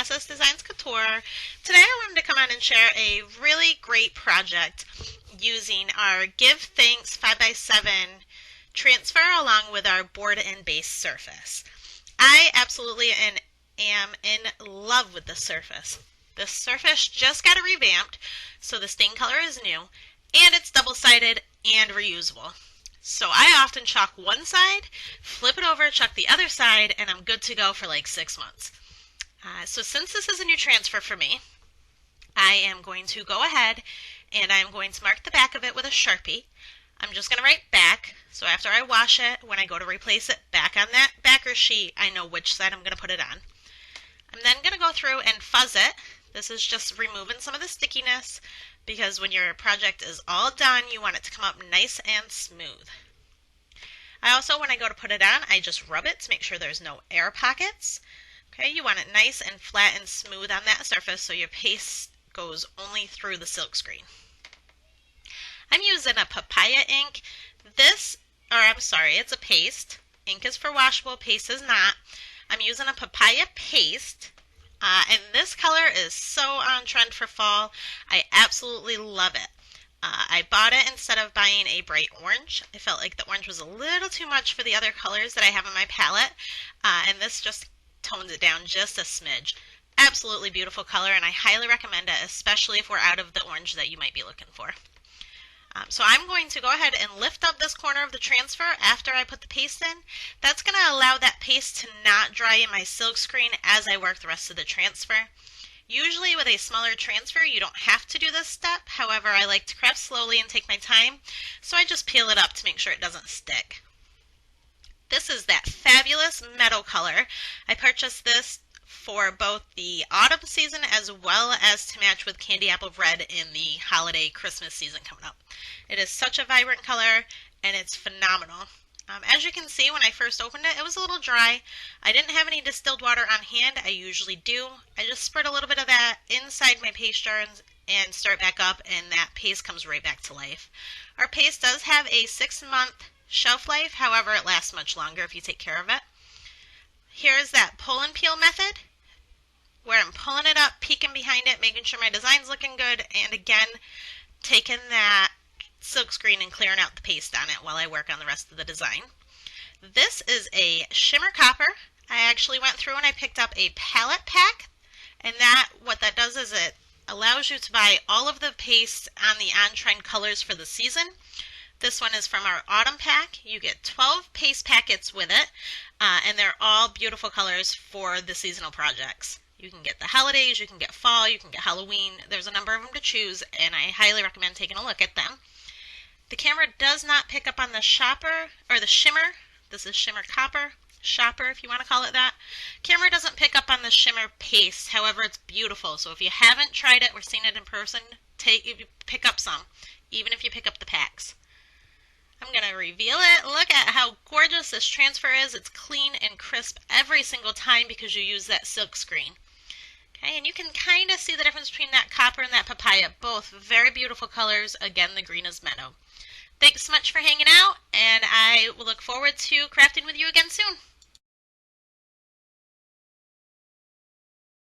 Process Designs Couture. Today I wanted to come on and share a really great project using our Give Thanks 5x7 transfer along with our board and base surface. I absolutely am in love with this surface. This surface just got revamped, so the stain color is new, and it's double-sided and reusable. So I often chalk one side, flip it over, chalk the other side, and I'm good to go for like 6 months. So since this is a new transfer for me, I am going to go ahead and I'm going to mark the back of it with a Sharpie. I'm just going to write back, so after I wash it, when I go to replace it back on that backer sheet, I know which side I'm going to put it on. I'm then going to go through and fuzz it. This is just removing some of the stickiness, because when your project is all done, you want it to come up nice and smooth. I also, when I go to put it on, I just rub it to make sure there's no air pockets. Okay, you want it nice and flat and smooth on that surface so your paste goes only through the silkscreen. I'm using a papaya ink. It's a paste. Ink is for washable, paste is not. I'm using a papaya paste. And this color is so on trend for fall. I absolutely love it. I bought it instead of buying a bright orange. I felt like the orange was a little too much for the other colors that I have in my palette. And this just tones it down just a smidge. Absolutely beautiful color, and I highly recommend it, especially if we're out of the orange that you might be looking for. So I'm going to go ahead and lift up this corner of the transfer after I put the paste in. That's going to allow that paste to not dry in my silk screen as I work the rest of the transfer. Usually with a smaller transfer, you don't have to do this step. However, I like to craft slowly and take my time, so I just peel it up to make sure it doesn't stick. This is that fabulous meadow color. I purchased this for both the autumn season as well as to match with candy apple red in the holiday Christmas season coming up. It is such a vibrant color and it's phenomenal. As you can see, when I first opened it, it was a little dry. I didn't have any distilled water on hand. I usually do. I just spread a little bit of that inside my paste jar and stir it back up, and that paste comes right back to life. Our paste does have a 6-month shelf life. However, it lasts much longer if you take care of it. Here's that pull and peel method, where I'm pulling it up, peeking behind it, making sure my design's looking good, and again, taking that silk screen and clearing out the paste on it while I work on the rest of the design. This is a shimmer copper. I actually went through and I picked up a palette pack, and what that does is it allows you to buy all of the paste on the on-trend colors for the season. This one is from our autumn pack. You get 12 paste packets with it, and they're all beautiful colors for the seasonal projects. You can get the holidays, you can get fall, you can get Halloween. There's a number of them to choose, and I highly recommend taking a look at them. The camera does not pick up on the shopper, or the shimmer. This is shimmer copper, shopper if you want to call it that. Camera doesn't pick up on the shimmer paste, however it's beautiful. So if you haven't tried it or seen it in person, pick up some, even if you pick up the packs. I'm going to reveal it. Look at how gorgeous this transfer is. It's clean and crisp every single time because you use that silk screen. Okay, and you can kind of see the difference between that copper and that papaya. Both very beautiful colors. Again, the green is meadow. Thanks so much for hanging out, and I will look forward to crafting with you again soon.